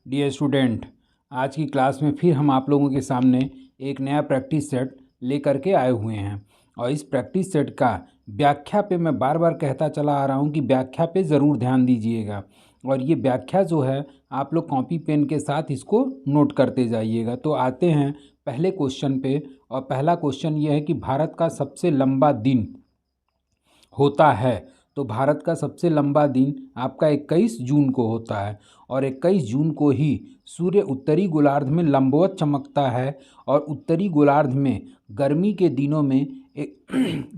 Dear student, आज की class में फिर हम आप लोगों के सामने एक नया प्रैक्टिस सेट लेकर के आए हुए हैं। और इस प्रैक्टिस सेट का व्याख्या पे मैं बार बार कहता चला आ रहा हूँ कि व्याख्या पे ज़रूर ध्यान दीजिएगा। और ये व्याख्या जो है आप लोग कॉपी पेन के साथ इसको नोट करते जाइएगा। तो आते हैं पहले क्वेश्चन पे। और पहला क्वेश्चन ये है कि भारत का सबसे लंबा दिन होता है। तो भारत का सबसे लंबा दिन आपका 21 जून को होता है। और 21 जून को ही सूर्य उत्तरी गोलार्ध में लंबवत चमकता है। और उत्तरी गोलार्ध में गर्मी के दिनों में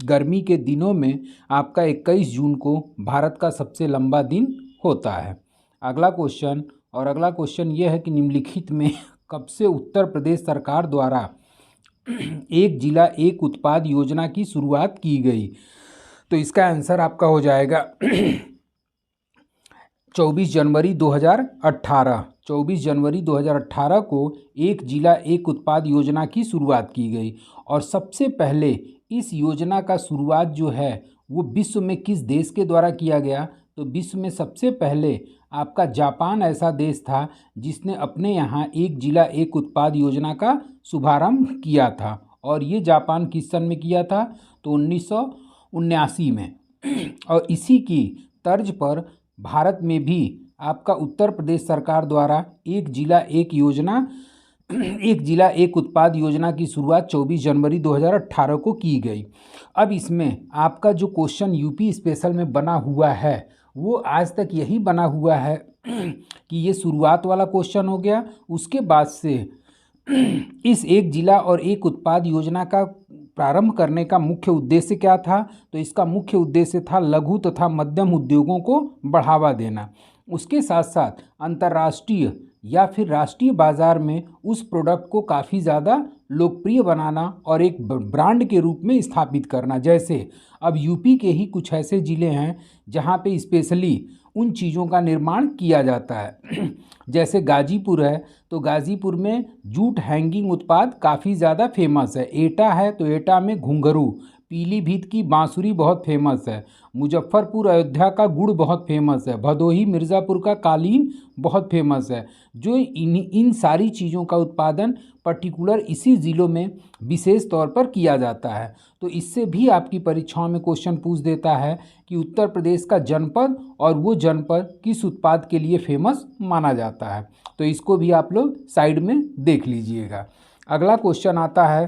गर्मी के दिनों में आपका 21 जून को भारत का सबसे लंबा दिन होता है। अगला क्वेश्चन यह है कि निम्नलिखित में कब से उत्तर प्रदेश सरकार द्वारा एक जिला एक उत्पाद योजना की शुरुआत की गई। तो इसका आंसर आपका हो जाएगा 24 जनवरी 2018। 24 जनवरी 2018 को एक जिला एक उत्पाद योजना की शुरुआत की गई। और सबसे पहले इस योजना का शुरुआत जो है वो विश्व में किस देश के द्वारा किया गया। तो विश्व में सबसे पहले आपका जापान ऐसा देश था जिसने अपने यहाँ एक जिला एक उत्पाद योजना का शुभारंभ किया था। और ये जापान किस सन में किया था। तो 1979 में। और इसी की तर्ज पर भारत में भी आपका उत्तर प्रदेश सरकार द्वारा एक जिला एक उत्पाद योजना की शुरुआत 24 जनवरी 2018 को की गई। अब इसमें आपका जो क्वेश्चन यूपी स्पेशल में बना हुआ है वो आज तक यही बना हुआ है कि ये शुरुआत वाला क्वेश्चन हो गया। उसके बाद से इस एक जिला और एक उत्पाद योजना का प्रारंभ करने का मुख्य उद्देश्य क्या था। तो इसका मुख्य उद्देश्य था लघु तथा मध्यम उद्योगों को बढ़ावा देना। उसके साथ साथ अंतर्राष्ट्रीय या फिर राष्ट्रीय बाजार में उस प्रोडक्ट को काफ़ी ज़्यादा लोकप्रिय बनाना और एक ब्रांड के रूप में स्थापित करना। जैसे अब यूपी के ही कुछ ऐसे ज़िले हैं जहाँ पे स्पेशली उन चीज़ों का निर्माण किया जाता है। जैसे गाजीपुर है तो गाजीपुर में जूट हैंगिंग उत्पाद काफ़ी ज़्यादा फेमस है। एटा है तो एटा में घुंघरू, पीलीभीत की बांसुरी बहुत फेमस है। मुजफ्फरपुर अयोध्या का गुड़ बहुत फेमस है। भदोही मिर्ज़ापुर का कालीन बहुत फेमस है। जो इन सारी चीज़ों का उत्पादन पर्टिकुलर इसी ज़िलों में विशेष तौर पर किया जाता है। तो इससे भी आपकी परीक्षाओं में क्वेश्चन पूछ देता है कि उत्तर प्रदेश का जनपद और वो जनपद किस उत्पाद के लिए फेमस माना जाता है। तो इसको भी आप लोग साइड में देख लीजिएगा। अगला क्वेश्चन आता है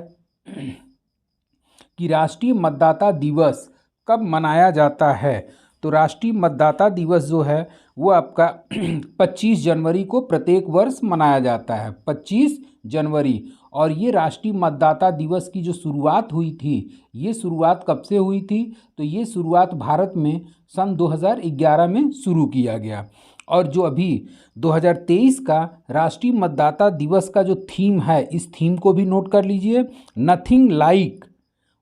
कि राष्ट्रीय मतदाता दिवस कब मनाया जाता है। तो राष्ट्रीय मतदाता दिवस जो है वो आपका 25 जनवरी को प्रत्येक वर्ष मनाया जाता है। 25 जनवरी। और ये राष्ट्रीय मतदाता दिवस की जो शुरुआत हुई थी ये शुरुआत कब से हुई थी। तो ये शुरुआत भारत में सन 2011 में शुरू किया गया। और जो अभी 2023 का राष्ट्रीय मतदाता दिवस का जो थीम है इस थीम को भी नोट कर लीजिए। Nothing like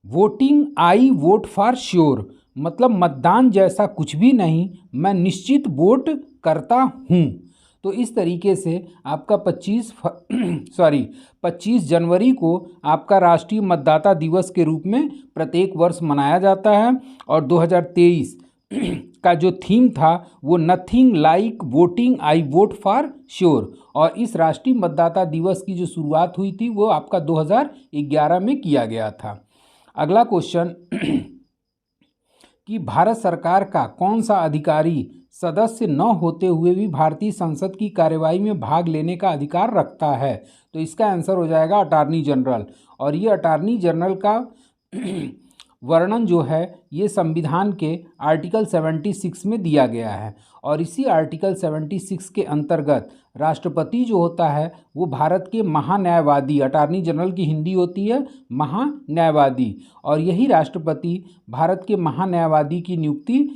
voting I vote for sure. मतलब मतदान जैसा कुछ भी नहीं, मैं निश्चित वोट करता हूँ। तो इस तरीके से आपका 25 जनवरी को आपका राष्ट्रीय मतदाता दिवस के रूप में प्रत्येक वर्ष मनाया जाता है। और 2023 का जो थीम था वो nothing like voting I vote for sure. और इस राष्ट्रीय मतदाता दिवस की जो शुरुआत हुई थी वो आपका 2011 में किया गया था। अगला क्वेश्चन कि भारत सरकार का कौन सा अधिकारी सदस्य न होते हुए भी भारतीय संसद की कार्यवाही में भाग लेने का अधिकार रखता है। तो इसका आंसर हो जाएगा अटॉर्नी जनरल। और ये अटॉर्नी जनरल का वर्णन जो है ये संविधान के आर्टिकल 76 में दिया गया है। और इसी आर्टिकल 76 के अंतर्गत राष्ट्रपति जो होता है वो भारत के महान्यायवादी, अटॉर्नी जनरल की हिंदी होती है महान्यायवादी। और यही राष्ट्रपति भारत के महान्यायवादी की नियुक्ति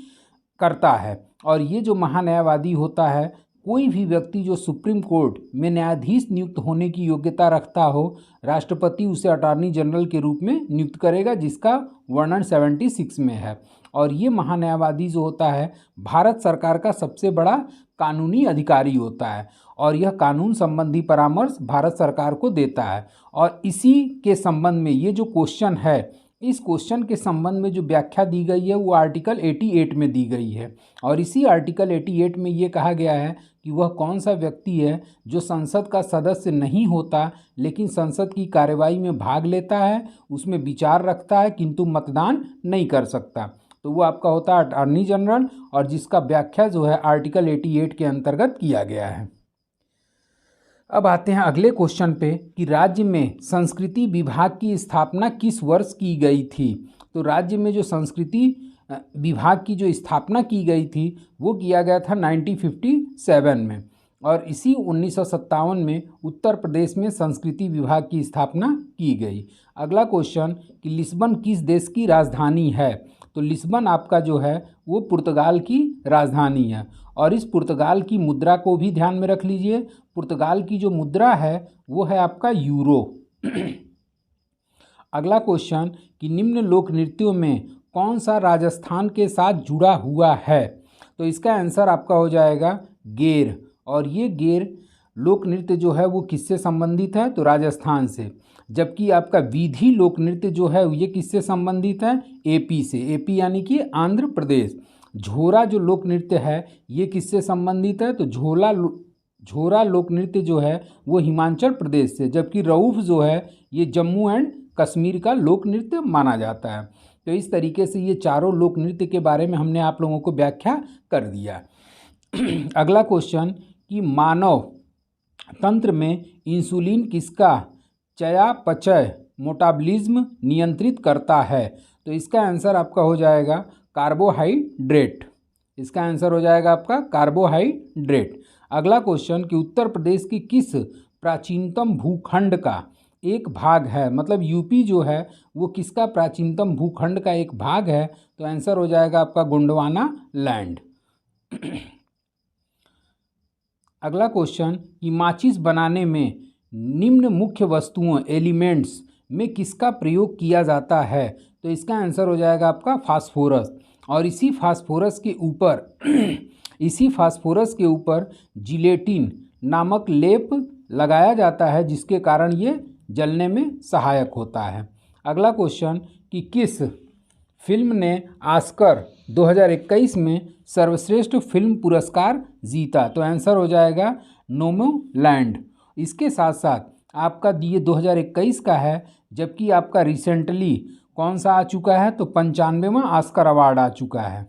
करता है। और ये जो महान्यायवादी होता है कोई भी व्यक्ति जो सुप्रीम कोर्ट में न्यायाधीश नियुक्त होने की योग्यता रखता हो राष्ट्रपति उसे अटॉर्नी जनरल के रूप में नियुक्त करेगा, जिसका वर्णन 76 में है। और ये महान्यायवादी जो होता है भारत सरकार का सबसे बड़ा कानूनी अधिकारी होता है। और यह कानून संबंधी परामर्श भारत सरकार को देता है। और इसी के संबंध में ये जो क्वेश्चन है इस क्वेश्चन के संबंध में जो व्याख्या दी गई है वो आर्टिकल 88 में दी गई है। और इसी आर्टिकल 88 में ये कहा गया है कि वह कौन सा व्यक्ति है जो संसद का सदस्य नहीं होता लेकिन संसद की कार्यवाही में भाग लेता है, उसमें विचार रखता है किंतु मतदान नहीं कर सकता। तो वो आपका होता है अटॉर्नी जनरल, और जिसका व्याख्या जो है आर्टिकल 88 के अंतर्गत किया गया है। अब आते हैं अगले क्वेश्चन पे कि राज्य में संस्कृति विभाग की स्थापना किस वर्ष की गई थी। तो राज्य में जो संस्कृति विभाग की जो स्थापना की गई थी वो किया गया था 1957 में, और इसी 1957 में उत्तर प्रदेश में संस्कृति विभाग की स्थापना की गई। अगला क्वेश्चन कि लिस्बन किस देश की राजधानी है। तो लिस्बन आपका जो है वो पुर्तगाल की राजधानी है, और इस पुर्तगाल की मुद्रा को भी ध्यान में रख लीजिए। पुर्तगाल की जो मुद्रा है वो है आपका यूरो। अगला क्वेश्चन कि निम्न लोक नृत्यों में कौन सा राजस्थान के साथ जुड़ा हुआ है। तो इसका आंसर आपका हो जाएगा गेर, और ये गेर लोक नृत्य जो है वो किससे संबंधित है, तो राजस्थान से। जबकि आपका विधि लोक नृत्य जो है ये किससे संबंधित है, एपी से, एपी यानी कि आंध्र प्रदेश। झोरा जो लोक नृत्य है ये किससे संबंधित है, तो झोरा लोक नृत्य जो है वो हिमाचल प्रदेश से, जबकि रऊफ जो है ये जम्मू एंड कश्मीर का लोक नृत्य माना जाता है। तो इस तरीके से ये चारों लोक नृत्य के बारे में हमने आप लोगों को व्याख्या कर दिया। अगला क्वेश्चन कि मानव तंत्र में इंसुलिन किसका चयापचय मेटाबॉलिज्म नियंत्रित करता है। तो इसका आंसर आपका हो जाएगा कार्बोहाइड्रेट। इसका आंसर हो जाएगा आपका कार्बोहाइड्रेट। अगला क्वेश्चन कि उत्तर प्रदेश की किस प्राचीनतम भूखंड का एक भाग है, मतलब यूपी जो है वो किसका प्राचीनतम भूखंड का एक भाग है। तो आंसर हो जाएगा आपका गोंडवाना लैंड। अगला क्वेश्चन कि माचिस बनाने में निम्न मुख्य वस्तुओं एलिमेंट्स में किसका प्रयोग किया जाता है। तो इसका आंसर हो जाएगा आपका फास्फोरस, और इसी फास्फोरस के ऊपर जिलेटिन नामक लेप लगाया जाता है, जिसके कारण ये जलने में सहायक होता है। अगला क्वेश्चन कि किस फिल्म ने ऑस्कर 2021 में सर्वश्रेष्ठ फिल्म पुरस्कार जीता। तो आंसर हो जाएगा नोमैडलैंड। इसके साथ साथ आपका ये 2021 का है, जबकि आपका रिसेंटली कौन सा आ चुका है, तो 95वां ऑस्कर अवार्ड आ चुका है,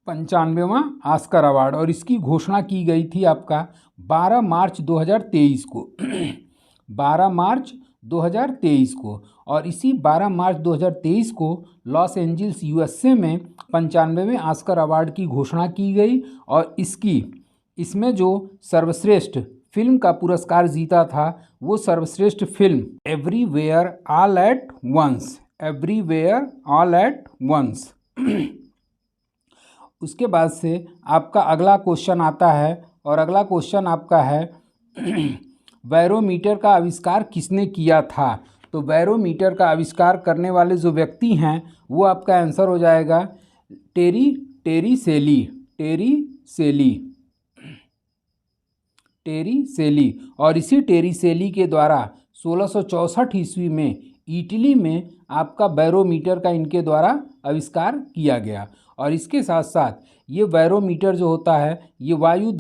95वां ऑस्कर अवार्ड। और इसकी घोषणा की गई थी आपका 12 मार्च 2023 को 12 मार्च 2023 को, और इसी 12 मार्च 2023 को लॉस एंजल्स यूएसए में 95वें ऑस्कर अवार्ड की घोषणा की गई। और इसमें जो सर्वश्रेष्ठ फिल्म का पुरस्कार जीता था वो सर्वश्रेष्ठ film Everywhere All at Once, Everywhere All at Once. उसके बाद से आपका अगला क्वेश्चन आता है, और अगला क्वेश्चन आपका है बैरोमीटर का आविष्कार किसने किया था। तो बैरोमीटर का आविष्कार करने वाले जो व्यक्ति हैं वो आपका आंसर हो जाएगा टेरी सेली। और इसी टेरी सेली के द्वारा 1664 ईस्वी में इटली में आपका बैरोमीटर का इनके द्वारा आविष्कार किया गया। और इसके साथ साथ ये बैरोमीटर जो होता है ये वायु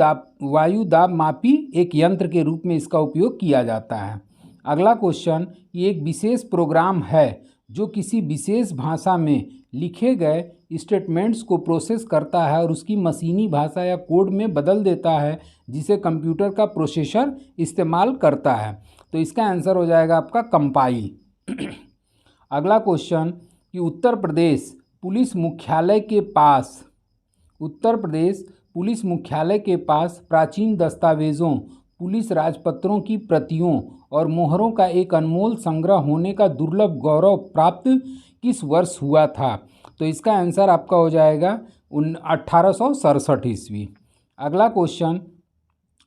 दाब मापी एक यंत्र के रूप में इसका उपयोग किया जाता है। अगला क्वेश्चन, ये एक विशेष प्रोग्राम है जो किसी विशेष भाषा में लिखे गए स्टेटमेंट्स को प्रोसेस करता है और उसकी मशीनी भाषा या कोड में बदल देता है, जिसे कंप्यूटर का प्रोसेसर इस्तेमाल करता है। तो इसका आंसर हो जाएगा आपका कंपाइल। अगला क्वेश्चन कि उत्तर प्रदेश पुलिस मुख्यालय के पास प्राचीन दस्तावेज़ों, पुलिस राजपत्रों की प्रतियों और मोहरों का एक अनमोल संग्रह होने का दुर्लभ गौरव प्राप्त किस वर्ष हुआ था। तो इसका आंसर आपका हो जाएगा 1867 ईस्वी। अगला क्वेश्चन,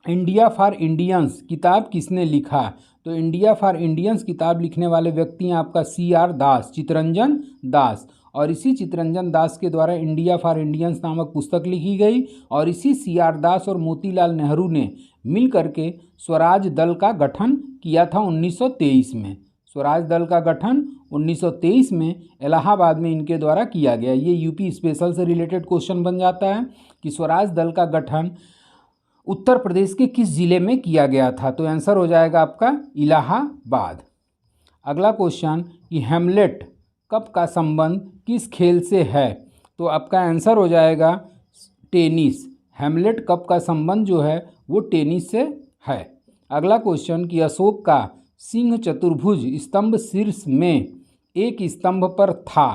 इंडिया फॉर इंडियंस किताब किसने लिखा। तो इंडिया फॉर इंडियंस किताब लिखने वाले व्यक्ति हैं आपका CR दास, चितरंजन दास। और इसी चितरंजन दास के द्वारा इंडिया फॉर इंडियंस नामक पुस्तक लिखी गई। और इसी CR दास और मोतीलाल नेहरू ने मिल करके स्वराज दल का गठन किया था 1923 में। स्वराज दल का गठन 1923 में इलाहाबाद में इनके द्वारा किया गया। ये यूपी स्पेशल से रिलेटेड क्वेश्चन बन जाता है कि स्वराज दल का गठन उत्तर प्रदेश के किस जिले में किया गया था? तो आंसर हो जाएगा आपका इलाहाबाद। अगला क्वेश्चन कि हेमलेट कप का संबंध किस खेल से है? तो आपका आंसर हो जाएगा टेनिस। हेमलेट कप का संबंध जो है वो टेनिस से है। अगला क्वेश्चन कि अशोक का सिंह चतुर्भुज स्तंभ शीर्ष में एक स्तंभ पर था।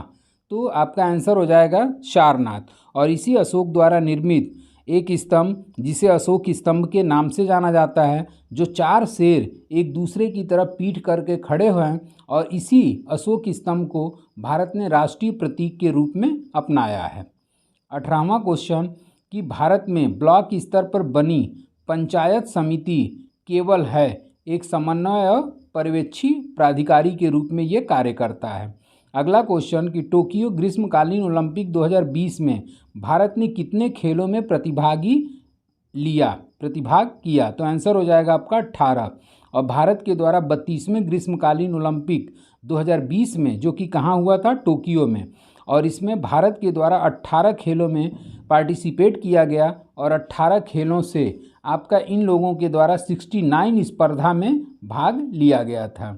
तो आपका आंसर हो जाएगा सारनाथ। और इसी अशोक द्वारा निर्मित एक स्तंभ जिसे अशोक स्तंभ के नाम से जाना जाता है, जो 4 शेर एक दूसरे की तरफ पीठ करके खड़े हुए हैं, और इसी अशोक स्तंभ को भारत ने राष्ट्रीय प्रतीक के रूप में अपनाया है। 18वां क्वेश्चन कि भारत में ब्लॉक स्तर पर बनी पंचायत समिति केवल है एक समन्वय और पर्यवेक्षी प्राधिकारी के रूप में ये कार्य करता है। अगला क्वेश्चन कि टोक्यो ग्रीष्मकालीन ओलंपिक 2020 में भारत ने कितने खेलों में प्रतिभाग किया? तो आंसर हो जाएगा आपका 18। और भारत के द्वारा 32वें ग्रीष्मकालीन ओलंपिक 2020 में, जो कि कहाँ हुआ था? टोक्यो में। और इसमें भारत के द्वारा 18 खेलों में पार्टिसिपेट किया गया, और 18 खेलों से आपका इन लोगों के द्वारा 69 स्पर्धा में भाग लिया गया था।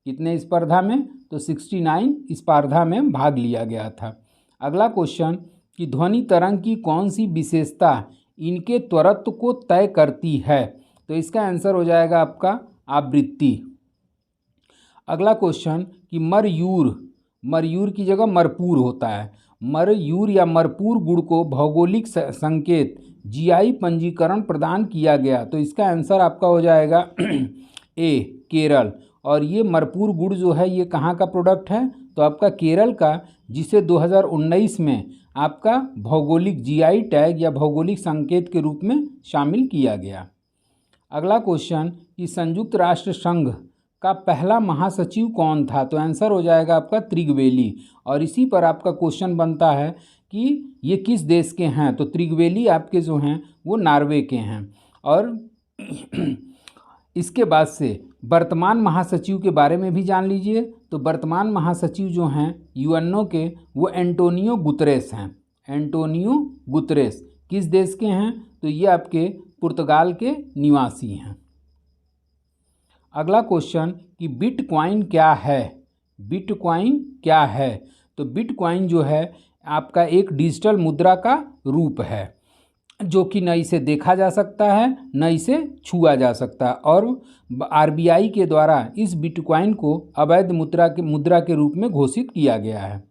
कितने स्पर्धा में? तो 69 स्पर्धा में भाग लिया गया था। अगला क्वेश्चन कि ध्वनि तरंग की कौन सी विशेषता इनके त्वरत्व को तय करती है? तो इसका आंसर हो जाएगा आपका आवृत्ति। अगला क्वेश्चन कि मरयूर की जगह मरपूर होता है। मरयूर या मरपूर गुड़ को भौगोलिक संकेत जीआई पंजीकरण प्रदान किया गया। तो इसका आंसर आपका हो जाएगा ए, केरल। और ये मरपूर गुड़ जो है ये कहाँ का प्रोडक्ट है? तो आपका केरल का, जिसे 2019 में आपका भौगोलिक जीआई टैग या भौगोलिक संकेत के रूप में शामिल किया गया। अगला क्वेश्चन कि संयुक्त राष्ट्र संघ का पहला महासचिव कौन था? तो आंसर हो जाएगा आपका त्रिगवेली। और इसी पर आपका क्वेश्चन बनता है कि ये किस देश के हैं? तो त्रिगवेली आपके जो हैं वो नॉर्वे के हैं। और इसके बाद से वर्तमान महासचिव के बारे में भी जान लीजिए। तो वर्तमान महासचिव जो हैं यूएनओ के, वो एंटोनियो गुतरेस हैं। एंटोनियो गुतरेस किस देश के हैं? तो ये आपके पुर्तगाल के निवासी हैं। अगला क्वेश्चन कि बिटकॉइन क्या है? बिटकॉइन क्या है? तो बिटकॉइन जो है आपका एक डिजिटल मुद्रा का रूप है, जो कि न इसे देखा जा सकता है न इसे छुआ जा सकता, और आरबीआई के द्वारा इस बिटकॉइन को अवैध मुद्रा के रूप में घोषित किया गया है।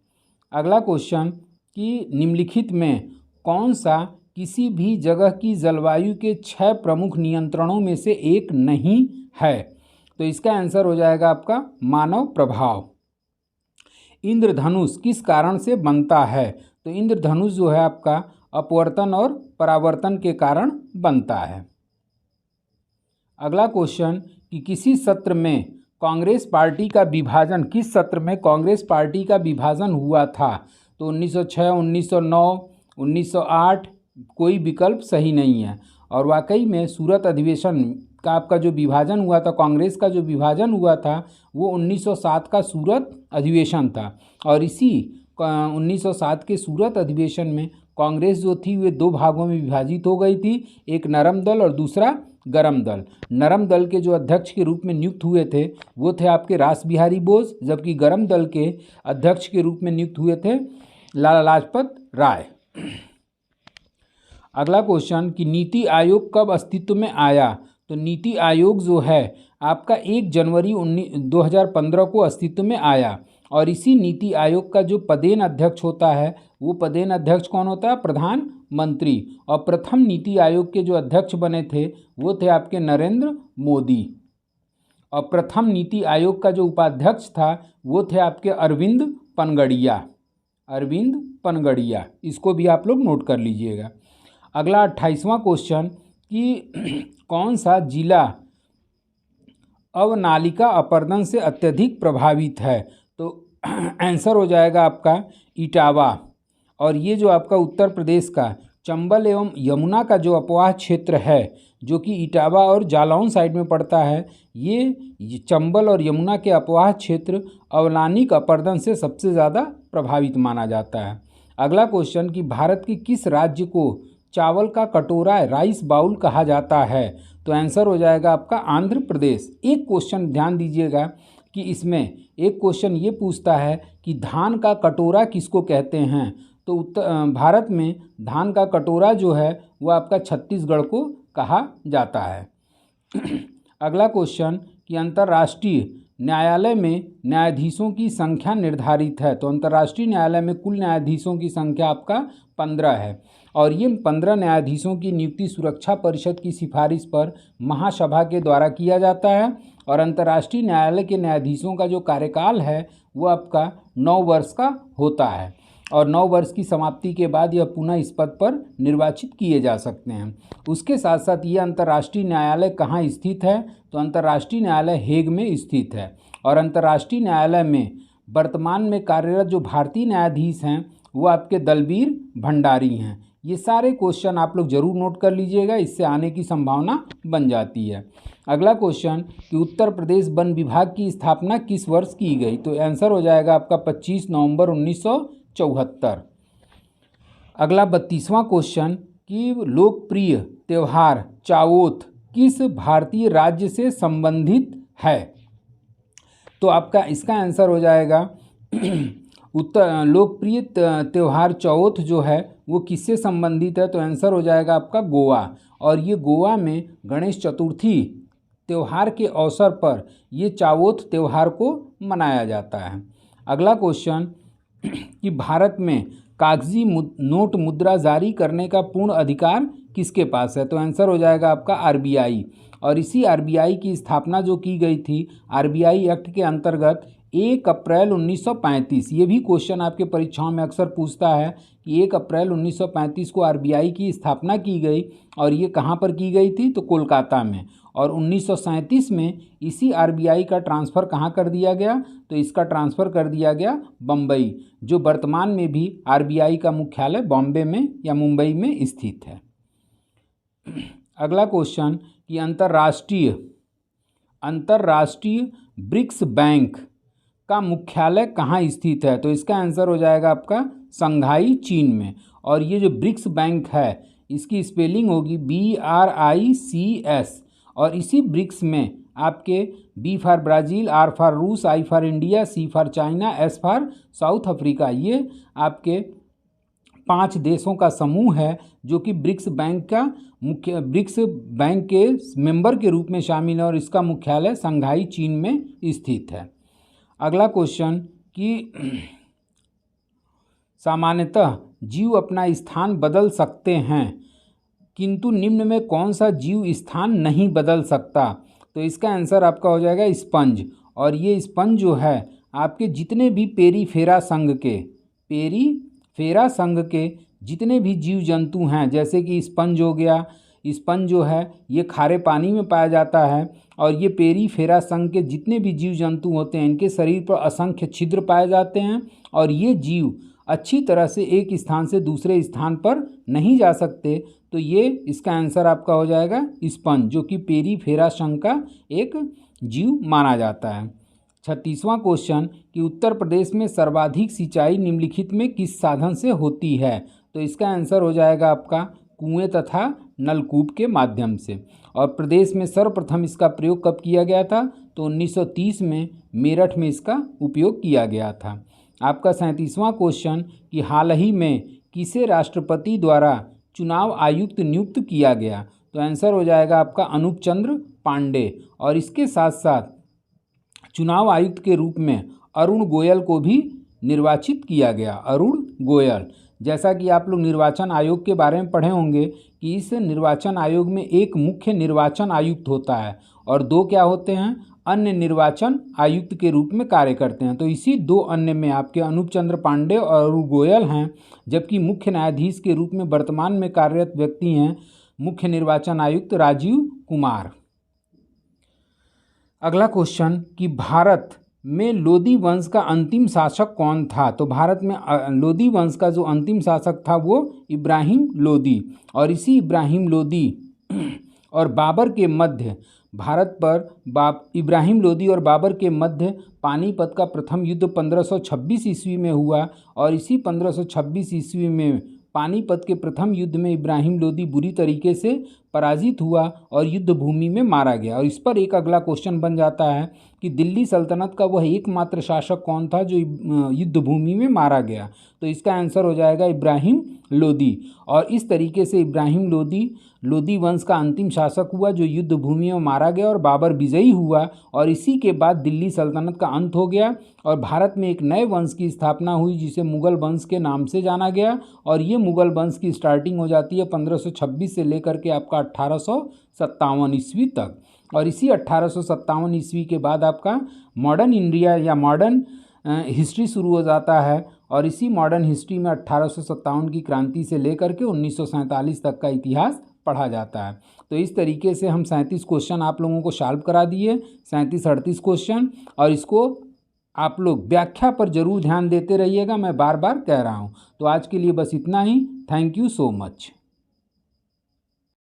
अगला क्वेश्चन कि निम्नलिखित में कौन सा किसी भी जगह की जलवायु के 6 प्रमुख नियंत्रणों में से एक नहीं है? तो इसका आंसर हो जाएगा आपका मानव प्रभाव। इंद्रधनुष किस कारण से बनता है? तो इंद्रधनुष जो है आपका अपवर्तन और परावर्तन के कारण बनता है। अगला क्वेश्चन कि किसी सत्र में कांग्रेस पार्टी का विभाजन, किस सत्र में कांग्रेस पार्टी का विभाजन हुआ था? तो 1906, 1909, 1908, कोई विकल्प सही नहीं है। और वाकई में सूरत अधिवेशन का आपका जो विभाजन हुआ था, कांग्रेस का जो विभाजन हुआ था, वो 1907 का सूरत अधिवेशन था। और इसी 1907 के सूरत अधिवेशन में कांग्रेस जो थी वे 2 भागों में विभाजित हो गई थी, एक नरम दल और दूसरा गरम दल। नरम दल के जो अध्यक्ष के रूप में नियुक्त हुए थे वो थे आपके रास बिहारी बोस, जबकि गरम दल के अध्यक्ष के रूप में नियुक्त हुए थे लाला लाजपत राय। अगला क्वेश्चन कि नीति आयोग कब अस्तित्व में आया? तो नीति आयोग जो है आपका 1 जनवरी 2015 को अस्तित्व में आया। और इसी नीति आयोग का जो पदेन अध्यक्ष होता है वो पदेन अध्यक्ष कौन होता है? प्रधानमंत्री। और प्रथम नीति आयोग के जो अध्यक्ष बने थे वो थे आपके नरेंद्र मोदी। और प्रथम नीति आयोग का जो उपाध्यक्ष था वो थे आपके अरविंद पनगड़िया। अरविंद पनगड़िया, इसको भी आप लोग नोट कर लीजिएगा। अगला 28वां क्वेश्चन कि कौन सा जिला अवनालिका अपरदन से अत्यधिक प्रभावित है? तो आंसर हो जाएगा आपका इटावा। और ये जो आपका उत्तर प्रदेश का चंबल एवं यमुना का जो अपवाह क्षेत्र है, जो कि इटावा और जालौन साइड में पड़ता है, ये चंबल और यमुना के अपवाह क्षेत्र अवनानिक अपरदन से सबसे ज़्यादा प्रभावित माना जाता है। अगला क्वेश्चन कि भारत के किस राज्य को चावल का कटोरा राइस बाउल कहा जाता है? तो आंसर हो जाएगा आपका आंध्र प्रदेश। एक क्वेश्चन ध्यान दीजिएगा कि इसमें एक क्वेश्चन ये पूछता है कि धान का कटोरा किसको कहते हैं? तो भारत में धान का कटोरा जो है वो आपका छत्तीसगढ़ को कहा जाता है। अगला क्वेश्चन कि अंतर्राष्ट्रीय न्यायालय में न्यायाधीशों की संख्या निर्धारित है? तो अंतर्राष्ट्रीय न्यायालय में कुल न्यायाधीशों की संख्या आपका 15 है और ये 15 न्यायाधीशों की नियुक्ति सुरक्षा परिषद की सिफारिश पर महासभा के द्वारा किया जाता है और अंतर्राष्ट्रीय न्यायालय के न्यायाधीशों का जो कार्यकाल है वो आपका 9 वर्ष का होता है और 9 वर्ष की समाप्ति के बाद यह पुनः इस पद पर निर्वाचित किए जा सकते हैं। उसके साथ साथ ये अंतर्राष्ट्रीय न्यायालय कहाँ स्थित है? तो अंतर्राष्ट्रीय न्यायालय हेग में स्थित है और अंतर्राष्ट्रीय न्यायालय में वर्तमान में कार्यरत जो भारतीय न्यायाधीश हैं वो आपके दलबीर भंडारी हैं। ये सारे क्वेश्चन आप लोग जरूर नोट कर लीजिएगा, इससे आने की संभावना बन जाती है। अगला क्वेश्चन कि उत्तर प्रदेश वन विभाग की स्थापना किस वर्ष की गई? तो आंसर हो जाएगा आपका 25 नवंबर 1974। अगला 32वां क्वेश्चन कि लोकप्रिय त्यौहार चावोथ किस भारतीय राज्य से संबंधित है? तो आपका इसका आंसर हो जाएगा लोकप्रिय त्यौहार चौथ जो है वो किससे संबंधित है? तो आंसर हो जाएगा आपका गोवा और ये गोवा में गणेश चतुर्थी त्यौहार के अवसर पर ये चावोथ त्यौहार को मनाया जाता है। अगला क्वेश्चन कि भारत में कागजी नोट मुद्रा जारी करने का पूर्ण अधिकार किसके पास है? तो आंसर हो जाएगा आपका आरबीआई और इसी आरबीआई की स्थापना जो की गई थी आरबीआई एक्ट के अंतर्गत 1 अप्रैल 1935। ये भी क्वेश्चन आपके परीक्षाओं में अक्सर पूछता है कि 1 अप्रैल 1935 को आरबीआई की स्थापना की गई और ये कहाँ पर की गई थी? तो कोलकाता में। और 1937 में इसी आरबीआई का ट्रांसफ़र कहाँ कर दिया गया? तो इसका ट्रांसफ़र कर दिया गया बम्बई, जो वर्तमान में भी आरबीआई का मुख्यालय बॉम्बे में या मुंबई में स्थित है। अगला क्वेश्चन कि अंतर्राष्ट्रीय ब्रिक्स बैंक का मुख्यालय कहाँ स्थित है? तो इसका आंसर हो जाएगा आपका शंघाई चीन में और ये जो ब्रिक्स बैंक है इसकी स्पेलिंग होगी BRICS और इसी ब्रिक्स में आपके B for Brazil, R for रूस, I for India, C for China, S for south Africa, ये आपके 5 देशों का समूह है जो कि ब्रिक्स बैंक के मेंबर के रूप में शामिल है और इसका मुख्यालय शंघाई चीन में स्थित है। अगला क्वेश्चन कि सामान्यतः जीव अपना स्थान बदल सकते हैं किंतु निम्न में कौन सा जीव स्थान नहीं बदल सकता? तो इसका आंसर आपका हो जाएगा स्पंज और ये स्पंज जो है आपके जितने भी पेरीफेरा संघ के जितने भी जीव जंतु हैं जैसे कि स्पंज हो गया, स्पंज जो है ये खारे पानी में पाया जाता है और ये पेरीफेरा संघ के जितने भी जीव जंतु होते हैं इनके शरीर पर असंख्य छिद्र पाए जाते हैं और ये जीव अच्छी तरह से एक स्थान से दूसरे स्थान पर नहीं जा सकते। तो ये इसका आंसर आपका हो जाएगा स्पंज, जो कि पेरीफेरा संघ का एक जीव माना जाता है। 36वां क्वेश्चन कि उत्तर प्रदेश में सर्वाधिक सिंचाई निम्नलिखित में किस साधन से होती है? तो इसका आंसर हो जाएगा आपका कुएं तथा नलकूप के माध्यम से। और प्रदेश में सर्वप्रथम इसका प्रयोग कब किया गया था? तो 1930 में मेरठ में इसका उपयोग किया गया था। आपका 37वां क्वेश्चन कि हाल ही में किसे राष्ट्रपति द्वारा चुनाव आयुक्त नियुक्त किया गया? तो आंसर हो जाएगा आपका अनूप चंद्र पांडे और इसके साथ साथ चुनाव आयुक्त के रूप में अरुण गोयल को भी निर्वाचित किया गया। अरुण गोयल, जैसा कि आप लोग निर्वाचन आयोग के बारे में पढ़े होंगे कि इस निर्वाचन आयोग में एक मुख्य निर्वाचन आयुक्त होता है और 2 क्या होते हैं? अन्य निर्वाचन आयुक्त के रूप में कार्य करते हैं। तो इसी 2 अन्य में आपके अनूप चंद्र पांडे और अरुण गोयल हैं, जबकि मुख्य न्यायाधीश के रूप में वर्तमान में कार्यरत व्यक्ति हैं मुख्य निर्वाचन आयुक्त राजीव कुमार। अगला क्वेश्चन कि भारत में लोदी वंश का अंतिम शासक कौन था? तो भारत में लोदी वंश का जो अंतिम शासक था वो इब्राहिम लोदी और इसी इब्राहिम लोदी और बाबर के मध्य इब्राहिम लोदी और बाबर के मध्य पानीपत का प्रथम युद्ध 1526 ईस्वी में हुआ और इसी 1526 ईस्वी में पानीपत के प्रथम युद्ध में इब्राहिम लोदी बुरी तरीके से पराजित हुआ और युद्ध भूमि में मारा गया। और इस पर एक अगला क्वेश्चन बन जाता है कि दिल्ली सल्तनत का वह एकमात्र शासक कौन था जो युद्ध भूमि में मारा गया। तो इसका आंसर हो जाएगा इब्राहिम लोदी। और इस तरीके से इब्राहिम लोदी वंश का अंतिम शासक हुआ जो युद्ध भूमि में मारा गया और बाबर विजयी हुआ। और इसी के बाद दिल्ली सल्तनत का अंत हो गया और भारत में एक नए वंश की स्थापना हुई जिसे मुगल वंश के नाम से जाना गया। और ये मुगल वंश की स्टार्टिंग हो जाती है 1526 से लेकर के आपका 1857 ईस्वी तक। और इसी 1857 ईस्वी के बाद आपका मॉडर्न इंडिया या मॉडर्न हिस्ट्री शुरू हो जाता है। और इसी मॉडर्न हिस्ट्री में 1857 की क्रांति से लेकर के 1947 तक का इतिहास पढ़ा जाता है। तो इस तरीके से हम 37 क्वेश्चन आप लोगों को सॉल्व करा दिए, 37-38 क्वेश्चन। और इसको आप लोग व्याख्या पर जरूर ध्यान देते रहिएगा, मैं बार बार कह रहा हूँ। तो आज के लिए बस इतना ही। Thank you so much.